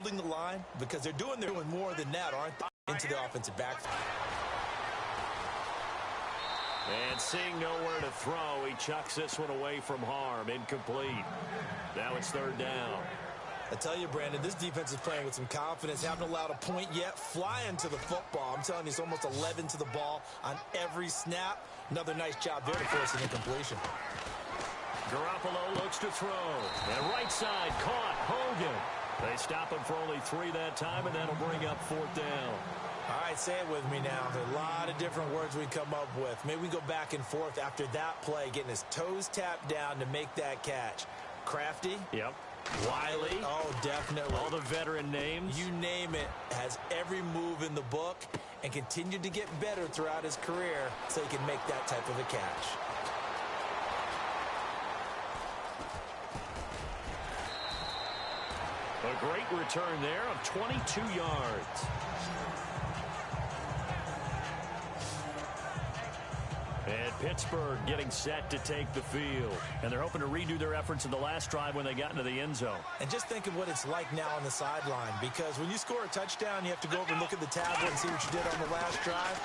holding the line because they're doing more than that, aren't they, into the offensive backfield. And seeing nowhere to throw, he chucks this one away from harm. Incomplete. Now it's third down. I tell you, Brandon, this defense is playing with some confidence. Haven't allowed a point yet. Flying to the football. I'm telling you, it's almost 11 to the ball on every snap. Another nice job there to force an incompletion. Garoppolo looks to throw. And right side, caught. Hogan. They stop him for only 3 that time, and that'll bring up fourth down. All right, say it with me now. There are a lot of different words we come up with. Maybe we go back and forth after that play, getting his toes tapped down to make that catch. Crafty? Yep. Wiley? Oh, definitely. All the veteran names? You name it. Has every move in the book and continued to get better throughout his career so he can make that type of a catch. A great return there of 22 yards. And Pittsburgh getting set to take the field. And they're hoping to redo their efforts in the last drive when they got into the end zone. And just think of what it's like now on the sideline, because when you score a touchdown, you have to go over and look at the tablet and see what you did on the last drive.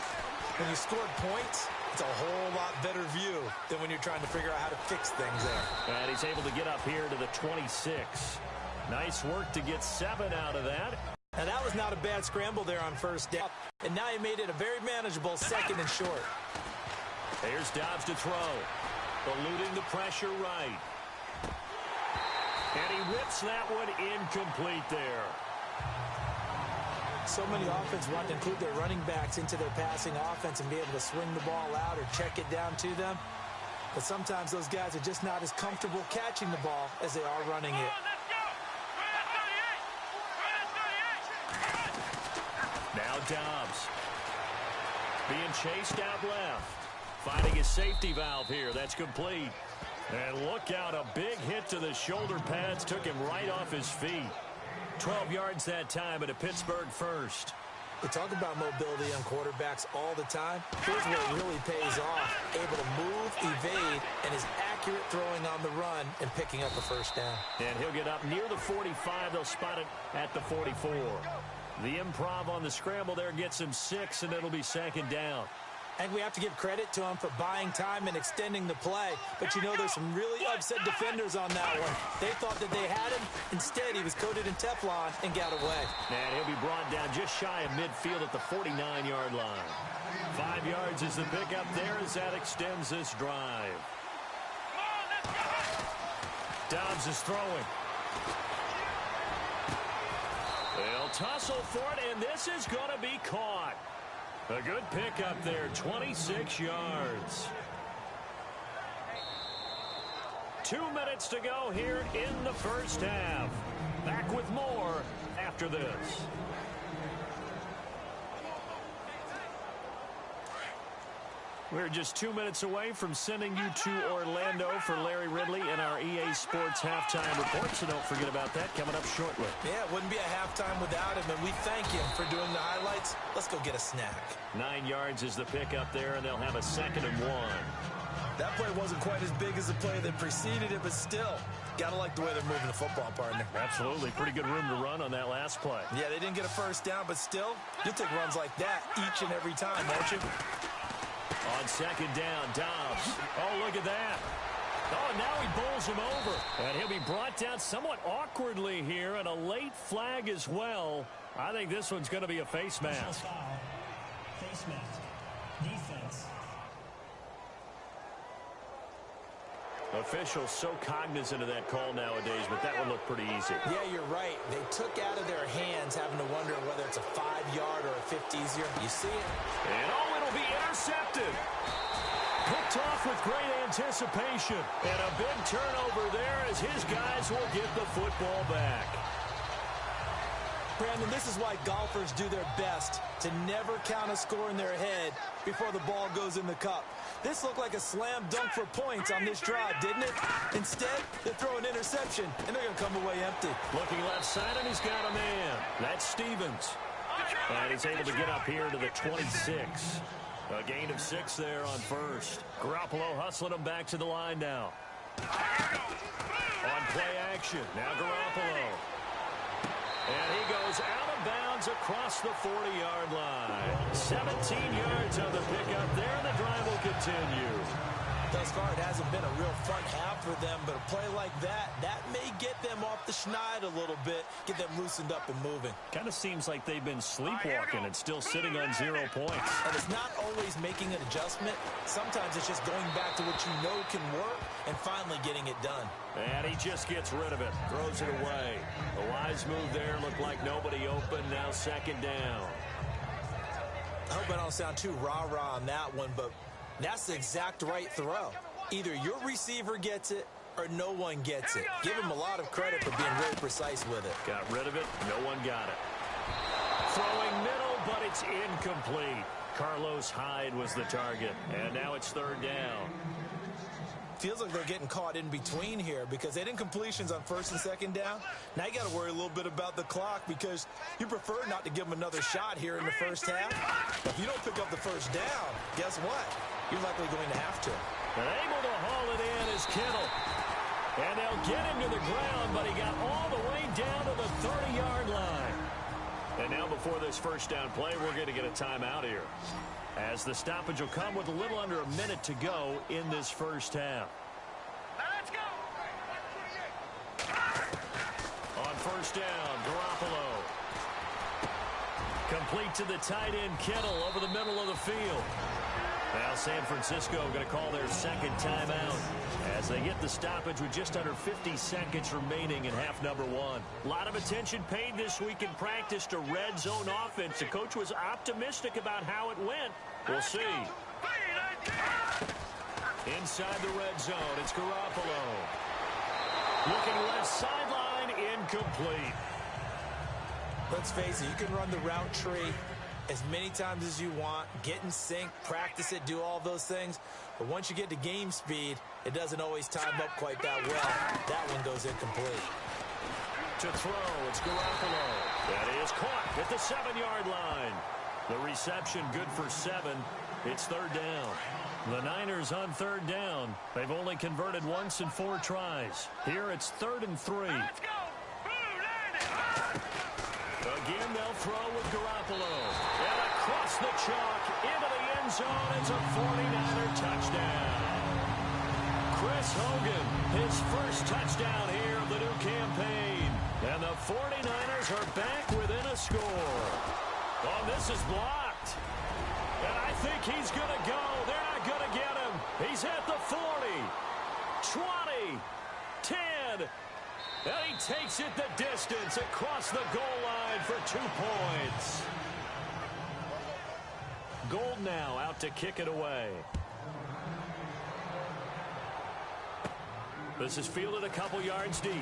When you scored points, it's a whole lot better view than when you're trying to figure out how to fix things there. And he's able to get up here to the 26. Nice work to get 7 out of that. And that was not a bad scramble there on first down. And now he made it a very manageable 2nd and short. Here's Dobbs to throw. Eluding the pressure right. And he rips that one incomplete there. So many offenses want to include their running backs into their passing offense and be able to swing the ball out or check it down to them. But sometimes those guys are just not as comfortable catching the ball as they are running it. Now Dobbs. Being chased out left. Finding his safety valve here. That's complete. And look out. A big hit to the shoulder pads. Took him right off his feet. 12 yards that time, and a Pittsburgh first. We talk about mobility on quarterbacks all the time. Here's where it really pays off. Able to move, evade, and is accurate throwing on the run and picking up a first down. And he'll get up near the 45. They'll spot it at the 44. The improv on the scramble there gets him 6, and it'll be 2nd down. And we have to give credit to him for buying time and extending the play. But, you know, there's some really upset defenders on that one. They thought that they had him. Instead, he was coated in Teflon and got away. And he'll be brought down just shy of midfield at the 49-yard line. 5 yards is the pickup there as that extends this drive. Dobbs is throwing. They'll tussle for it, and this is going to be caught. A good pickup there, 26 yards. 2 minutes to go here in the first half. Back with more after this. We're just 2 minutes away from sending you to Orlando for Larry Ridley and our EA Sports halftime report, so don't forget about that coming up shortly. Yeah, it wouldn't be a halftime without him, and we thank him for doing the highlights. Let's go get a snack. 9 yards is the pickup there, and they'll have a 2nd and 1. That play wasn't quite as big as the play that preceded it, but still, gotta like the way they're moving the football, partner. Absolutely. Pretty good room to run on that last play. Yeah, they didn't get a first down, but still, you'll take runs like that each and every time, won't you? On 2nd down, Dobbs. Oh, look at that. Oh, now he bowls him over. And he'll be brought down somewhat awkwardly here, and a late flag as well. I think this one's going to be a face mask. Face mask. Defense. Officials so cognizant of that call nowadays, but that one looked pretty easy. Yeah, you're right. They took out of their hands having to wonder whether it's a 5-yard or a 50 easier. You see it? And oh, it'll be intercepted. Picked off with great anticipation. And a big turnover there as his guys will get the football back. Brandon, this is why golfers do their best to never count a score in their head before the ball goes in the cup. This looked like a slam dunk for points on this drive, didn't it? Instead, they throw an interception, and they're going to come away empty. Looking left side, and he's got a man. That's Stevens. And he's able to get up here to the 26. A gain of 6 there on first. Garoppolo hustling him back to the line now. On play action, now Garoppolo. And he goes across the 40-yard line. 17 yards on the pickup there, and the drive will continue. Thus far, it hasn't been a real fun half for them, but a play like that may get them off the schneid a little bit, get them loosened up and moving. Kind of seems like they've been sleepwalking and still sitting on 0 points. And it's not always making an adjustment. Sometimes it's just going back to what you know can work and finally getting it done. And he just gets rid of it, throws it away. A wise move there, looked like nobody open, now second down. I hope I don't sound too rah-rah on that one, but that's the exact right throw. Either your receiver gets it or no one gets it. Give him a lot of credit for being really precise with it. Got rid of it. No one got it. Throwing middle, but it's incomplete. Carlos Hyde was the target, and now it's third down. Feels like they're getting caught in between here because they didn't completions on first and second down. Now you got to worry a little bit about the clock because you prefer not to give them another shot here in the first half. If you don't pick up the first down, guess what? You're likely going to have to. And able to haul it in is Kittle. And they'll get him to the ground, but he got all the way down to the 30-yard line. And now before this first down play, we're going to get a timeout here, as the stoppage will come with a little under a minute to go in this first half. Let's go. On first down, Garoppolo. Complete to the tight end, Kittle, over the middle of the field. Now San Francisco going to call their second timeout as they get the stoppage with just under 50 seconds remaining in half number one. A lot of attention paid this week in practice to red zone offense. The coach was optimistic about how it went. We'll see. Inside the red zone, it's Garoppolo. Looking left sideline, incomplete. Let's face it, you can run the route tree as many times as you want, get in sync, practice it, do all those things. But once you get to game speed, it doesn't always time up quite that well. That one goes incomplete. To throw, it's Garoppolo. That is caught at the 7-yard line. The reception good for 7. It's third down. The Niners on third down. They've only converted once in 4 tries. Here it's 3rd and 3. Let's go. Again, they'll throw with Garoppolo. And across the chalk, into the end zone, it's a 49er touchdown. Chris Hogan, his first touchdown here of the new campaign. And the 49ers are back within a score. Oh, this is blocked. And I think he's going to go. They're not going to get him. He's at the 40, 20, 10. And he takes it the distance across the goal line for 2 points. Gold now out to kick it away. This is fielded a couple yards deep.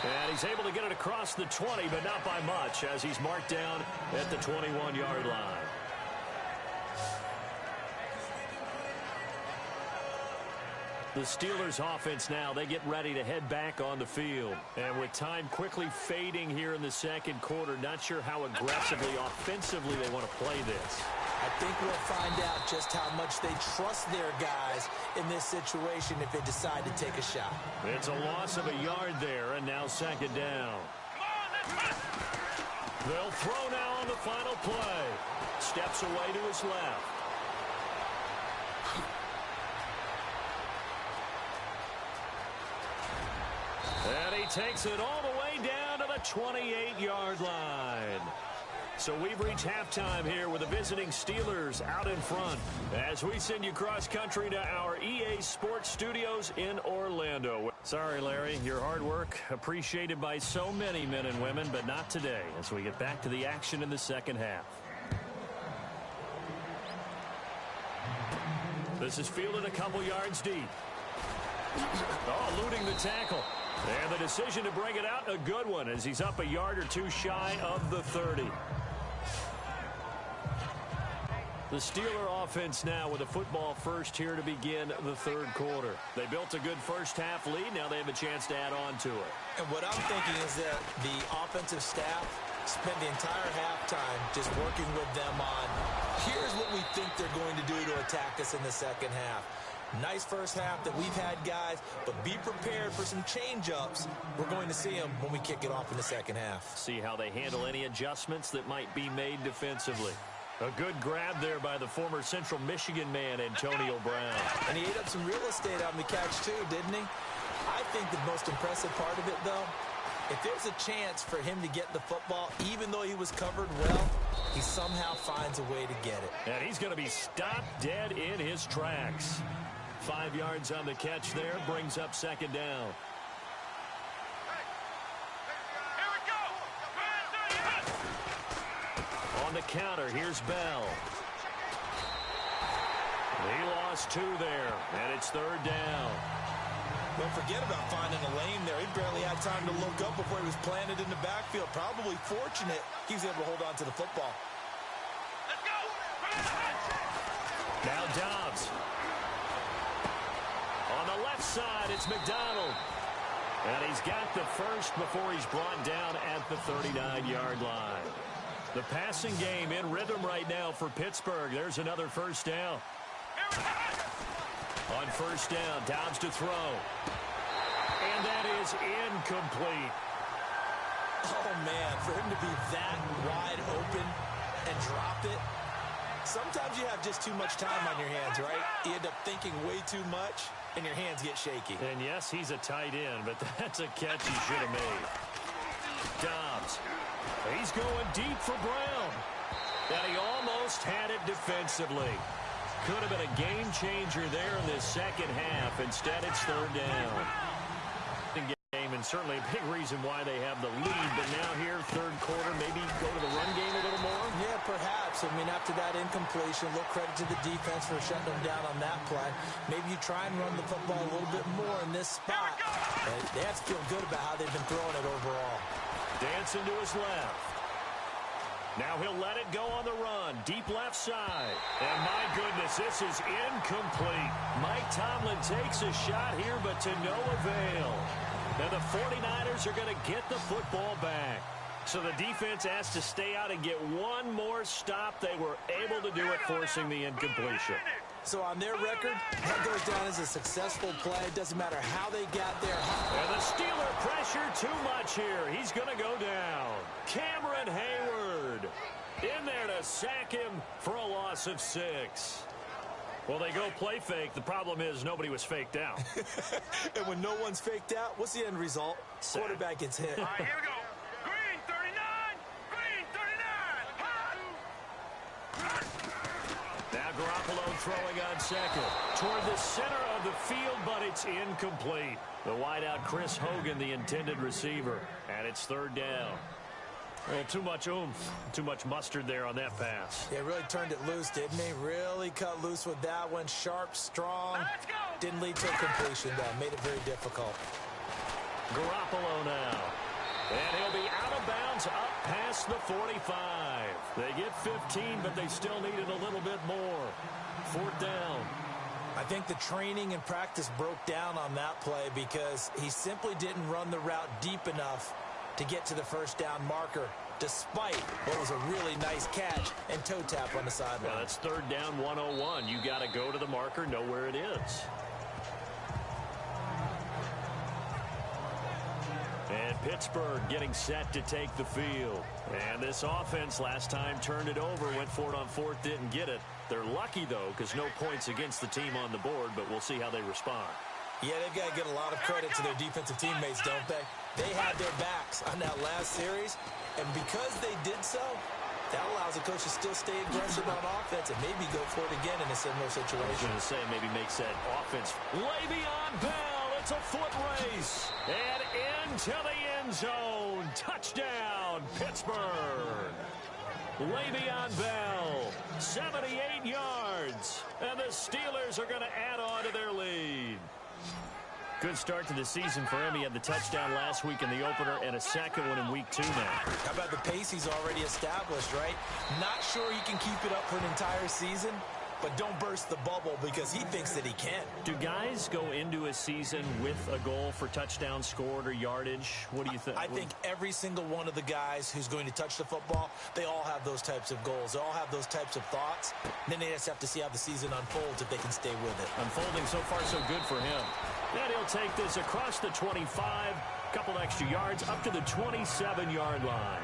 And he's able to get it across the 20, but not by much, as he's marked down at the 21-yard line. The Steelers offense now, they get ready to head back on the field. And with time quickly fading here in the second quarter, not sure how aggressively, offensively they want to play this. I think we'll find out just how much they trust their guys in this situation if they decide to take a shot. It's a loss of a yard there, and now second down. They'll throw now on the final play. Steps away to his left. And he takes it all the way down to the 28-yard line. So we've reached halftime here with the visiting Steelers out in front as we send you cross-country to our EA Sports Studios in Orlando. Sorry, Larry, your hard work appreciated by so many men and women, but not today as we get back to the action in the second half. This is fielded a couple yards deep. Oh, eluding the tackle. And the decision to bring it out, a good one, as he's up a yard or two shy of the 30. The Steeler offense now with a football first here to begin the third quarter. They built a good first half lead. Now they have a chance to add on to it. And what I'm thinking is that the offensive staff spent the entire halftime just working with them on, here's what we think they're going to do to attack us in the second half. Nice first half that we've had, guys, but be prepared for some change-ups. We're going to see them when we kick it off in the second half. See how they handle any adjustments that might be made defensively. A good grab there by the former Central Michigan man, Antonio Brown. And he ate up some real estate on the catch, too, didn't he? I think the most impressive part of it, though, if there's a chance for him to get the football, even though he was covered well, he somehow finds a way to get it. And he's going to be stopped dead in his tracks. 5 yards on the catch there, brings up second down. On the counter, here's Bell. He lost 2 there, and it's third down. Don't forget about finding a lane there. He barely had time to look up before he was planted in the backfield. Probably fortunate he was able to hold on to the football. Let's go! Now Dobbs. On the left side, it's McDonald. And he's got the first before he's brought down at the 39-yard line. The passing game in rhythm right now for Pittsburgh. There's another first down. On first down, Dobbs to throw. And that is incomplete. Oh, man, for him to be that wide open and drop it. Sometimes you have just too much time on your hands, right? You end up thinking way too much, and your hands get shaky. And yes, he's a tight end, but that's a catch he should have made. Dobbs. He's going deep for Brown. And he almost had it defensively. Could have been a game changer there in this second half. Instead, it's third down. And certainly a big reason why they have the lead. But now here, third quarter, maybe go to the run game a little more? Yeah, perhaps. I mean, after that incompletion, a little credit to the defense for shutting them down on that play. Maybe you try and run the football a little bit more in this spot. They have to feel good about how they've been throwing it overall. Dancing to his left. Now he'll let it go on the run. Deep left side. And my goodness, this is incomplete. Mike Tomlin takes a shot here, but to no avail. Now the 49ers are going to get the football back. So the defense has to stay out and get one more stop. They were able to do it, forcing the incompletion. So on their record, that goes down as a successful play. It doesn't matter how they got there. And the Steeler pressure too much here. He's going to go down. Cameron Hayward in there to sack him for a loss of 6. Well, they go play fake. The problem is nobody was faked out. And when no one's faked out, what's the end result? Sack. Quarterback gets hit. All right, here we go. Green 39! Green 39! Now Garoppolo throwing on second. Toward the center of the field, but it's incomplete. The wideout, Chris Hogan, the intended receiver. And it's third down. Well, too much oomph, too much mustard there on that pass. Yeah, really turned it loose, didn't he? Really cut loose with that one. Sharp, strong. Let's go! Didn't lead to a completion, though. Made it very difficult. Garoppolo now. And he'll be out of bounds up past the 45. They get 15, but they still needed a little bit more. Fourth down. I think the training and practice broke down on that play because he simply didn't run the route deep enough to get to the first down marker, despite what was a really nice catch and toe tap on the sideline. Well, that's third down 101. You got to go to the marker, know where it is. And Pittsburgh getting set to take the field. And this offense last time turned it over, went for it on fourth, didn't get it. They're lucky, though, because no points against the team on the board, but we'll see how they respond. Yeah, they've got to get a lot of credit to their defensive teammates, don't they? They had their backs on that last series, and because they did so, that allows the coach to still stay aggressive on offense and maybe go for it again in a similar situation. I was going to say maybe makes that offense. Le'Veon Bell, it's a foot race, and into the end zone. Touchdown, Pittsburgh. Le'Veon Bell, 78 yards, and the Steelers are going to add on to their lead. Good start to the season for him. He had the touchdown last week in the opener and a second one in week 2 now. How about the pace he's already established, right? Not sure he can keep it up for an entire season, but don't burst the bubble because he thinks that he can. Do guys go into a season with a goal for touchdowns scored or yardage? What do you think? I think every single one of the guys who's going to touch the football, they all have those types of goals. They all have those types of thoughts. Then they just have to see how the season unfolds if they can stay with it. Unfolding so far so good for him. And he'll take this across the 25, couple extra yards up to the 27-yard line.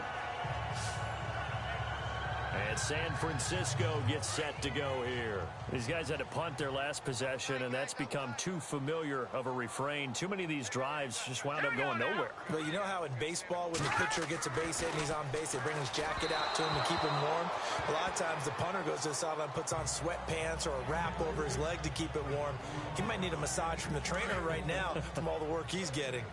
And San Francisco gets set to go here. These guys had to punt their last possession, and that's become too familiar of a refrain. Too many of these drives just wound up going nowhere. But you know how in baseball, when the pitcher gets a base hit and he's on base, they bring his jacket out to him to keep him warm? A lot of times the punter goes to the sideline, puts on sweatpants or a wrap over his leg to keep it warm. He might need a massage from the trainer right now from all the work he's getting.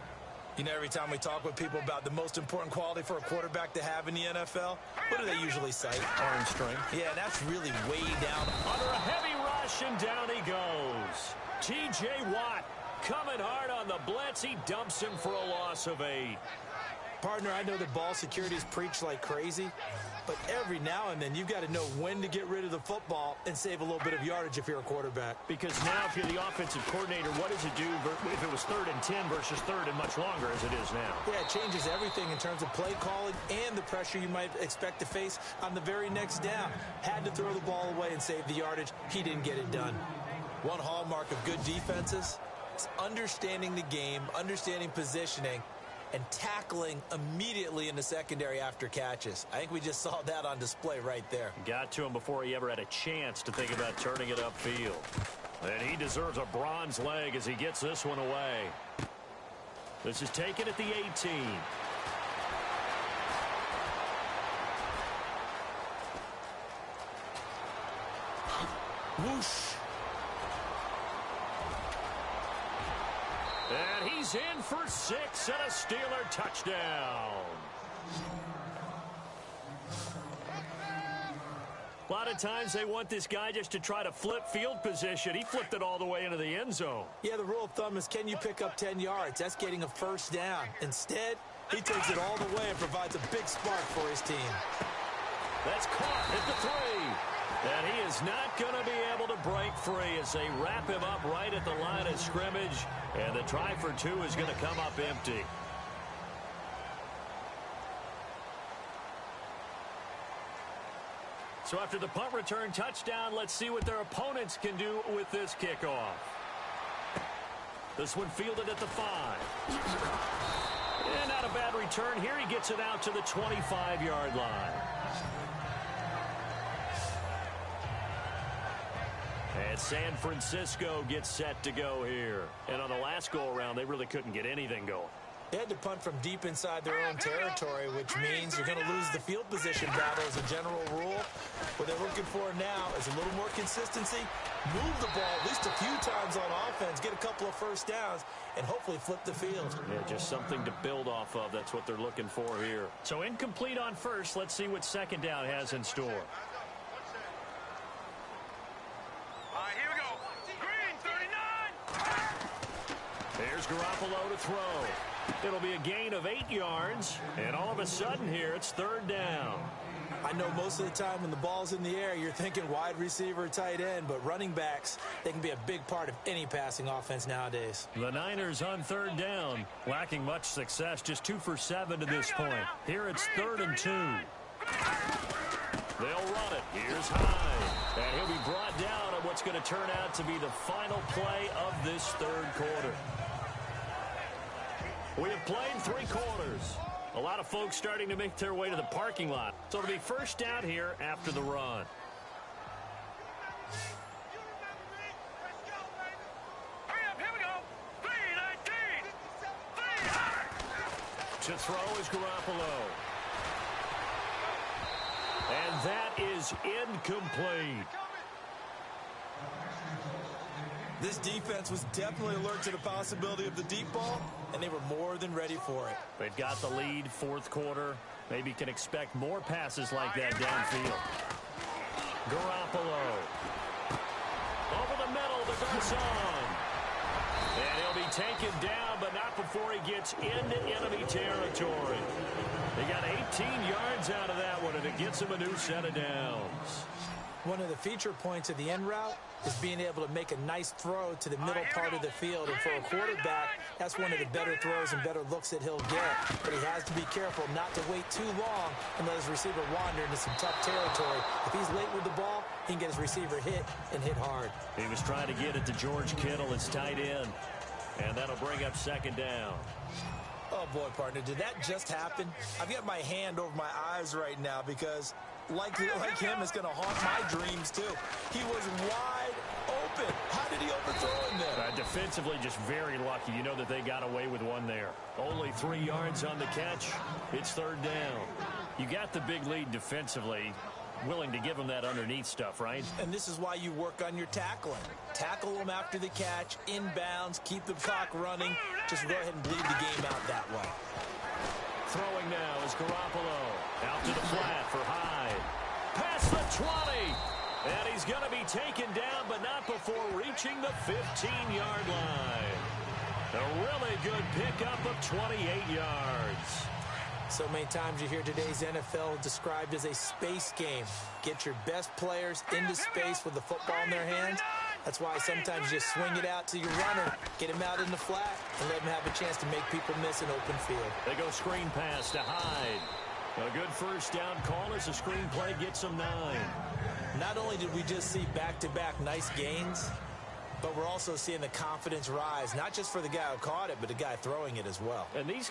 You know, every time we talk with people about the most important quality for a quarterback to have in the NFL, what do they usually cite? Arm strength. Yeah, that's really way down. Under a heavy rush, and down he goes. T.J. Watt coming hard on the blitz. He dumps him for a loss of 8. Partner, I know that ball security is preached like crazy, but every now and then you've got to know when to get rid of the football and save a little bit of yardage if you're a quarterback. Because now if you're the offensive coordinator, what does it do if it was 3rd and 10 versus 3rd and much longer as it is now? Yeah, it changes everything in terms of play calling and the pressure you might expect to face on the very next down. Had to throw the ball away and save the yardage. He didn't get it done. One hallmark of good defenses is understanding the game, understanding positioning, and tackling immediately in the secondary after catches. I think we just saw that on display right there. Got to him before he ever had a chance to think about turning it upfield. And he deserves a bronze leg as he gets this one away. This is taken at the 18. Whoosh. And he's in for 6 and a Steeler touchdown. A lot of times they want this guy just to try to flip field position. He flipped it all the way into the end zone. Yeah, the rule of thumb is, can you pick up 10 yards? That's getting a first down. Instead, he takes it all the way and provides a big spark for his team. That's caught at the 3. And he is not going to be able to break free as they wrap him up right at the line of scrimmage. And the try for 2 is going to come up empty. So after the punt return touchdown, let's see what their opponents can do with this kickoff. This one fielded at the 5. And not a bad return here. He gets it out to the 25-yard line. And San Francisco gets set to go here. And on the last go-around, they really couldn't get anything going. They had to punt from deep inside their own territory, which means you're going to lose the field position battle as a general rule. What they're looking for now is a little more consistency, move the ball at least a few times on offense, get a couple of first downs, and hopefully flip the field. Yeah, just something to build off of. That's what they're looking for here. So incomplete on first. Let's see what second down has in store. Here we go. Green, 39. Here's Garoppolo to throw. It'll be a gain of 8 yards. And all of a sudden here, it's 3rd down. I know most of the time when the ball's in the air, you're thinking wide receiver, tight end, but running backs, they can be a big part of any passing offense nowadays. The Niners on 3rd down, lacking much success, just 2 for 7 to this point. Here it's 3rd and 2. They'll run it. Here's Hyde. And he'll be brought down on what's going to turn out to be the final play of this 3rd quarter. We have played 3 quarters. A lot of folks starting to make their way to the parking lot. So it'll be first down here after the run. Hurry up, here we go. 3-19. 3. To throw is Garoppolo. And that is incomplete. This defense was definitely alert to the possibility of the deep ball, and they were more than ready for it. They've got the lead, 4th quarter. Maybe can expect more passes like that downfield. Garoppolo. Over the middle to Garcon. And he'll be taken down, but not before he gets into enemy territory. They got 18 yards out of that one, and it gets him a new set of downs. One of the feature points of the end route is being able to make a nice throw to the middle part of the field. And for a quarterback, that's one of the better throws and better looks that he'll get. But he has to be careful not to wait too long and let his receiver wander into some tough territory. If he's late with the ball, he can get his receiver hit and hit hard. He was trying to get it to George Kittle, his tight end. And that'll bring up second down. Oh, boy, partner, did that just happen? I've got my hand over my eyes right now because, like him, it's going to haunt my dreams, too. He was wide open. How did he overthrow him there? Defensively, just very lucky. You know that they got away with one there. Only 3 yards on the catch. It's third down. You got the big lead defensively. Willing to give him that underneath stuff, right? And this is why you work on your tackling. Tackle them after the catch, inbounds, keep the clock running. Just go ahead and bleed the game out that way. Throwing now is Garoppolo. Out to the flat for Hyde. Past the 20. And he's going to be taken down, but not before reaching the 15-yard line. A really good pickup of 28 yards. So many times you hear today's NFL described as a space game. Get your best players into space with the football in their hands. That's why sometimes you swing it out to your runner, get him out in the flat, and let him have a chance to make people miss an open field. They go screen pass to Hyde. A good first down call as the screen play gets them 9. Not only did we just see back-to-back nice gains, but we're also seeing the confidence rise, not just for the guy who caught it, but the guy throwing it as well. And these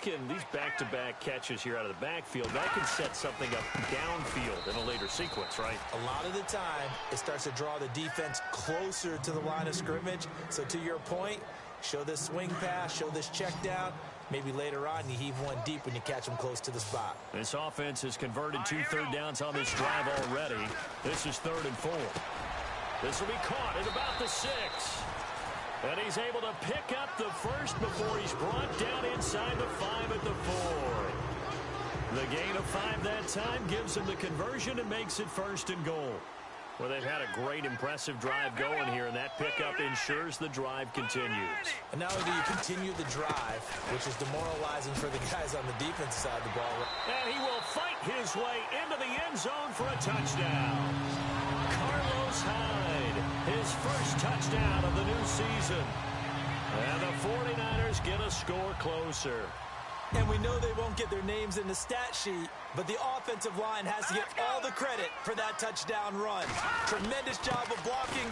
back-to-back catches here out of the backfield, that can set something up downfield in a later sequence, right? A lot of the time, it starts to draw the defense closer to the line of scrimmage. So to your point, show this swing pass, show this check down. Maybe later on, you heave one deep when you catch them close to the spot. This offense has converted 2 third downs on this drive already. This is 3rd and 4. This will be caught at about the 6. And he's able to pick up the first before he's brought down inside the 5 at the 4. The gain of 5 that time gives him the conversion and makes it 1st and goal. Well, they've had a great, impressive drive going here, and that pickup ensures the drive continues. And not only do you continue the drive, which is demoralizing for the guys on the defense side of the ball. And he will fight his way into the end zone for a touchdown. Carlos Hyde, his first touchdown of the new season. And the 49ers get a score closer. And we know they won't get their names in the stat sheet, but the offensive line has to get all the credit for that touchdown run. Tremendous job of blocking,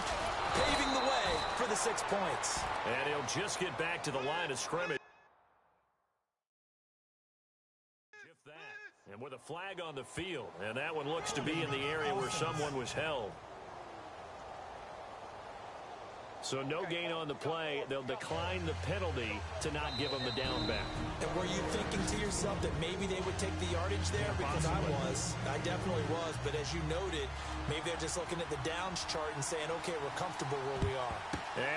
paving the way for the 6 points. And he'll just get back to the line of scrimmage. And with a flag on the field, and that one looks to be in the area where someone was held. So no gain on the play. They'll decline the penalty to not give them the down back. And were you thinking to yourself that maybe they would take the yardage there? Because I definitely was. But as you noted, maybe they're just looking at the downs chart and saying, okay, we're comfortable where we are.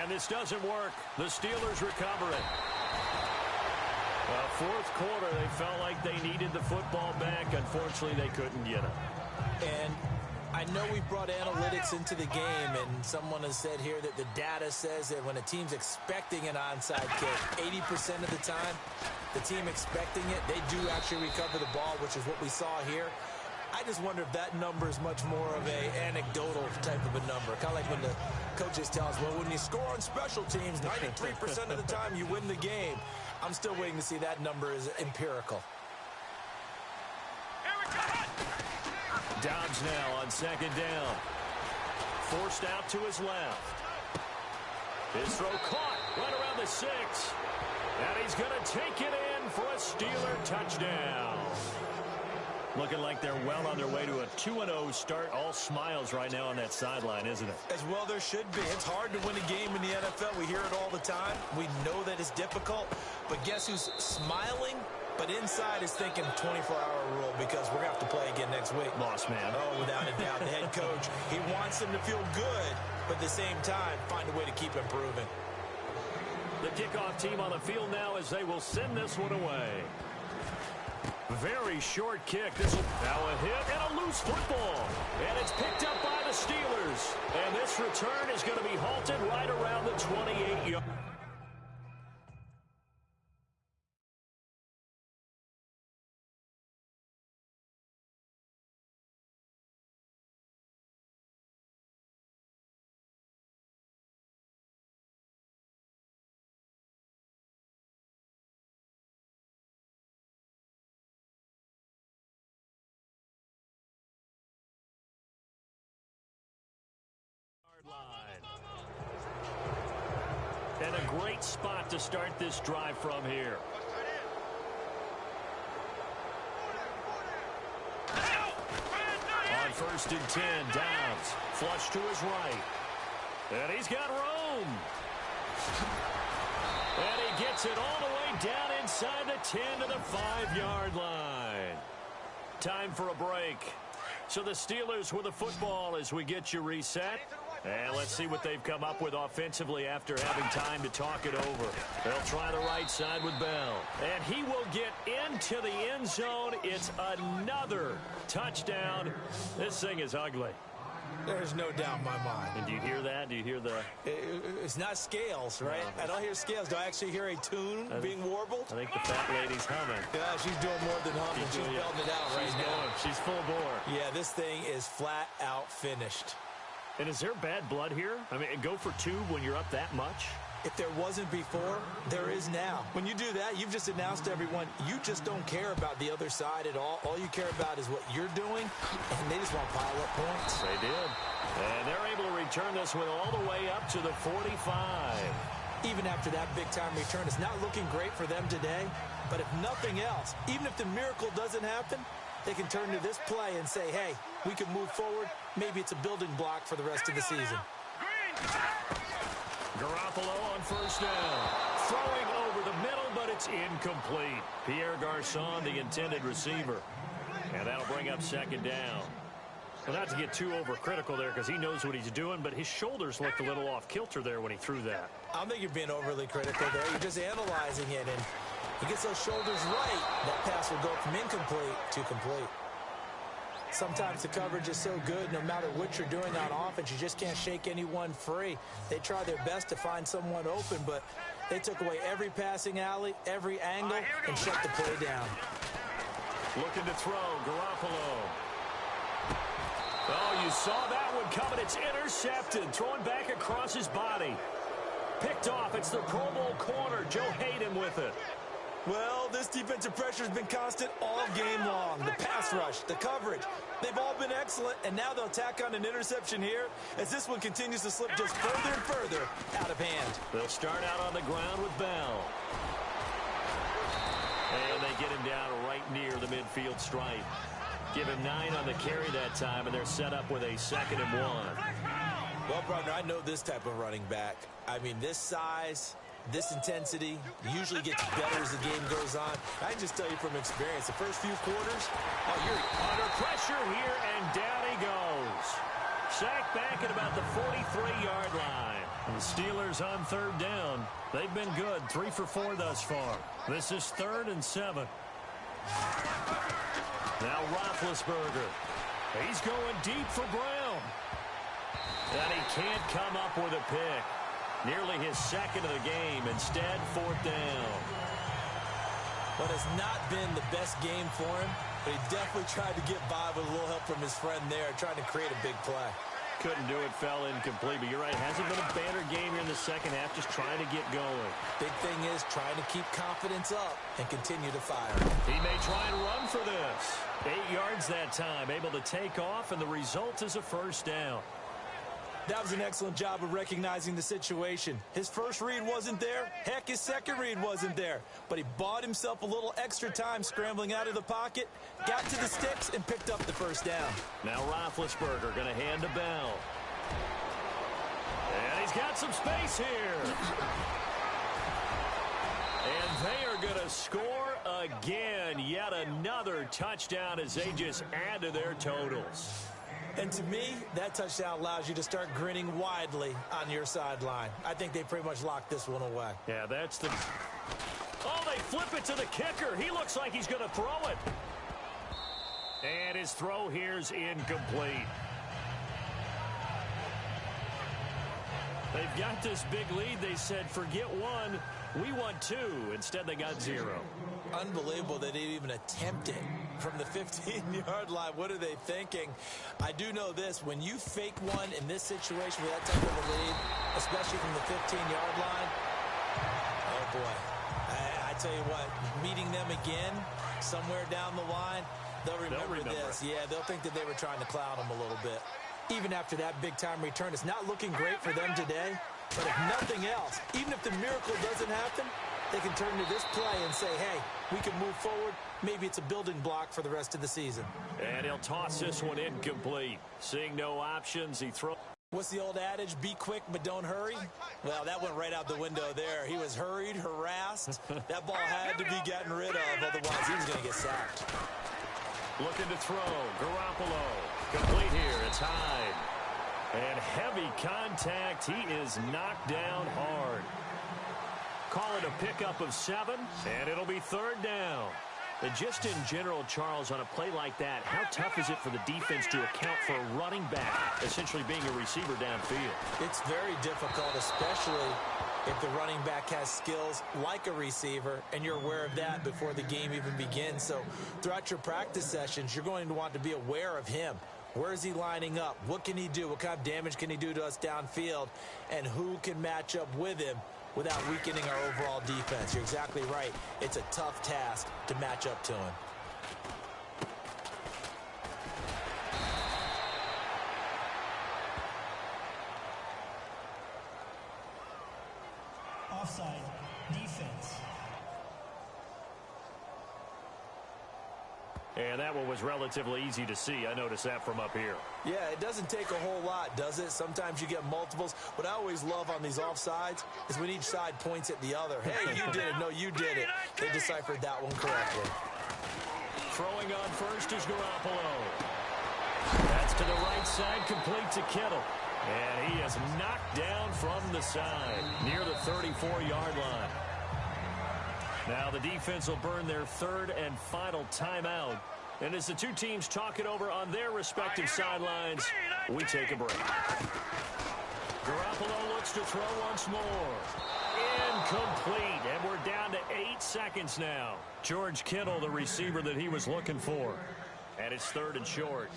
And this doesn't work. The Steelers recover it. 4th quarter, they felt like they needed the football back. Unfortunately, they couldn't get it. And I know we brought analytics into the game, and someone has said here that the data says that when a team's expecting an onside kick, 80% of the time, the team expecting it, they do actually recover the ball, which is what we saw here. I just wonder if that number is much more of a anecdotal type of a number. Kind of like when the coaches tell us, well, when you score on special teams, 93% of the time you win the game. I'm still waiting to see that number is empirical. Dobbs now on 2nd down. Forced out to his left. His throw caught right around the 6. And he's going to take it in for a Steeler touchdown. Looking like they're well on their way to a 2-0 start. All smiles right now on that sideline, isn't it? As well there should be. It's hard to win a game in the NFL. We hear it all the time. We know that it's difficult. But guess who's smiling? But inside is thinking 24-hour rule because we're going to have to play again next week. Boss man. Oh, without a doubt. The head coach, he wants them to feel good, but at the same time, find a way to keep improving. The kickoff team on the field now as they will send this one away. Very short kick. This will now a hit and a loose football. And it's picked up by the Steelers. And this return is going to be halted right around the 28-yard. line. And a great spot to start this drive from here. On 1st and 10, Downs. Flush to his right. And he's got room. And he gets it all the way down inside the 10 to the 5-yard line. Time for a break. So the Steelers with the football as we get you reset. And let's see what they've come up with offensively after having time to talk it over. They'll try the right side with Bell. And he will get into the end zone. It's another touchdown. This thing is ugly. There's no doubt in my mind. And do you hear that? Do you hear the... It's not scales, right? No. I don't hear scales. Do I actually hear a tune being warbled? I think the fat lady's humming. Yeah, she's doing more than humming. She's belting it out right now. She's full bore. Yeah, this thing is flat out finished. And is there bad blood here? I mean, go for 2 when you're up that much? If there wasn't before, there is now. When you do that, you've just announced to everyone, you just don't care about the other side at all. All you care about is what you're doing, and they just want to pile up points. They did. And they're able to return this one all the way up to the 45. Even after that big-time return, it's not looking great for them today. But if nothing else, even if the miracle doesn't happen, they can turn to this play and say, hey, we can move forward. Maybe it's a building block for the rest of the season. Garoppolo on 1st down. Throwing over the middle, but it's incomplete. Pierre Garçon, the intended receiver. And that'll bring up 2nd down. Well, not to get too overcritical there because he knows what he's doing, but his shoulders looked a little off kilter there when he threw that. I don't think you're being overly critical there. You're just analyzing it, and he gets those shoulders right. That pass will go from incomplete to complete. Sometimes the coverage is so good, no matter what you're doing on offense, you just can't shake anyone free. They try their best to find someone open, but they took away every passing alley, every angle, and shut the play down. Looking to throw, Garoppolo. Oh, you saw that one coming. It's intercepted. Throwing back across his body. Picked off. It's the Pro Bowl corner. Joe Hayden with it. Well, this defensive pressure has been constant all game long. The pass rush, the coverage, they've all been excellent, and now they'll tack on an interception here as this one continues to slip just further and further out of hand. They'll start out on the ground with Bell. And they get him down right near the midfield stripe. Give him 9 on the carry that time, and they're set up with a 2nd and 1. Well, partner, I know this type of running back. I mean, this size, this intensity usually gets better as the game goes on. I can just tell you from experience, the first few quarters, you're under pressure here, and down he goes. Sacked back at about the 43-yard line. And the Steelers on 3rd down. They've been good, 3 for 4 thus far. This is 3rd and 7. Now Roethlisberger. He's going deep for Brown. And he can't come up with a pick. Nearly his 2nd of the game. Instead, 4th down. But it's not been the best game for him, but he definitely tried to get by with a little help from his friend there, trying to create a big play. Couldn't do it, fell incomplete, but you're right, hasn't been a banner game here in the 2nd half, just trying to get going. Big thing is trying to keep confidence up and continue to fire. He may try and run for this. 8 yards that time, able to take off, and the result is a 1st down. That was an excellent job of recognizing the situation. His first read wasn't there. Heck, his second read wasn't there. But he bought himself a little extra time scrambling out of the pocket, got to the sticks, and picked up the 1st down. Now Roethlisberger going to hand to Bell. And he's got some space here. And they are going to score again. Yet another touchdown as they just add to their totals. And to me, that touchdown allows you to start grinning widely on your sideline. I think they pretty much locked this one away. Yeah, that's the... Oh, they flip it to the kicker. He looks like he's going to throw it. And his throw here's incomplete. They've got this big lead. They said, forget 1, we want 2. Instead, they got 0. Unbelievable that they even attempted from the 15-yard line. What are they thinking? I do know this. When you fake one in this situation with that type of a lead, especially from the 15-yard line, oh, boy. I tell you what, meeting them again somewhere down the line, they'll remember this. Yeah, they'll think that they were trying to clown them a little bit. Even after that big-time return, it's not looking great for them today. But if nothing else, even if the miracle doesn't happen, they can turn to this play and say, hey, we can move forward. Maybe it's a building block for the rest of the season. And he'll toss this one incomplete. Seeing no options, he throws. What's the old adage? Be quick, but don't hurry? Well, that went right out the window there. He was hurried, harassed. That ball had to be gotten rid of, otherwise he was going to get sacked. Looking to throw. Garoppolo. Complete here. It's Hyde. And heavy contact. He is knocked down hard. Call it a pickup of 7, and it'll be 3rd down. And just in general, Charles, on a play like that, how tough is it for the defense to account for a running back essentially being a receiver downfield? It's very difficult, especially if the running back has skills like a receiver, and you're aware of that before the game even begins. So throughout your practice sessions, you're going to want to be aware of him. Where is he lining up? What can he do? What kind of damage can he do to us downfield? And who can match up with him without weakening our overall defense? You're exactly right. It's a tough task to match up to him. Offside, defense. And that one was relatively easy to see. I noticed that from up here. Yeah, it doesn't take a whole lot, does it? Sometimes you get multiples. What I always love on these offsides is when each side points at the other. Hey, you did it. No, you did it. They deciphered that one correctly. Throwing on first is Garoppolo. That's to the right side, complete to Kittle. And he is knocked down from the side, near the 34-yard line. Now the defense will burn their 3rd and final timeout. And as the two teams talk it over on their respective sidelines, we take a break. Garoppolo looks to throw once more. Incomplete, and we're down to 8 seconds now. George Kittle, the receiver that he was looking for. And it's 3rd and short.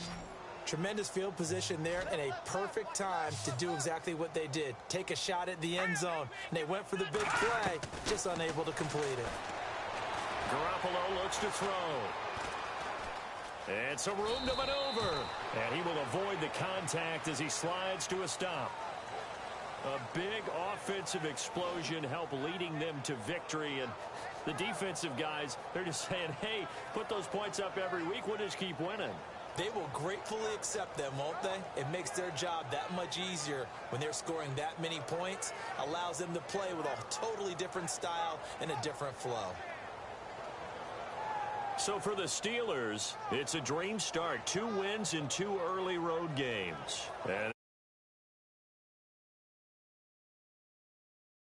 Tremendous field position there and a perfect time to do exactly what they did. Take a shot at the end zone. And they went for the big play, just unable to complete it. Garoppolo looks to throw. It's a room to maneuver. And he will avoid the contact as he slides to a stop. A big offensive explosion helped leading them to victory. And the defensive guys, they're just saying, hey, put those points up every week. We'll just keep winning. They will gratefully accept them, won't they? It makes their job that much easier when they're scoring that many points. Allows them to play with a totally different style and a different flow. So for the Steelers, it's a dream start. 2 wins in 2 early road games. And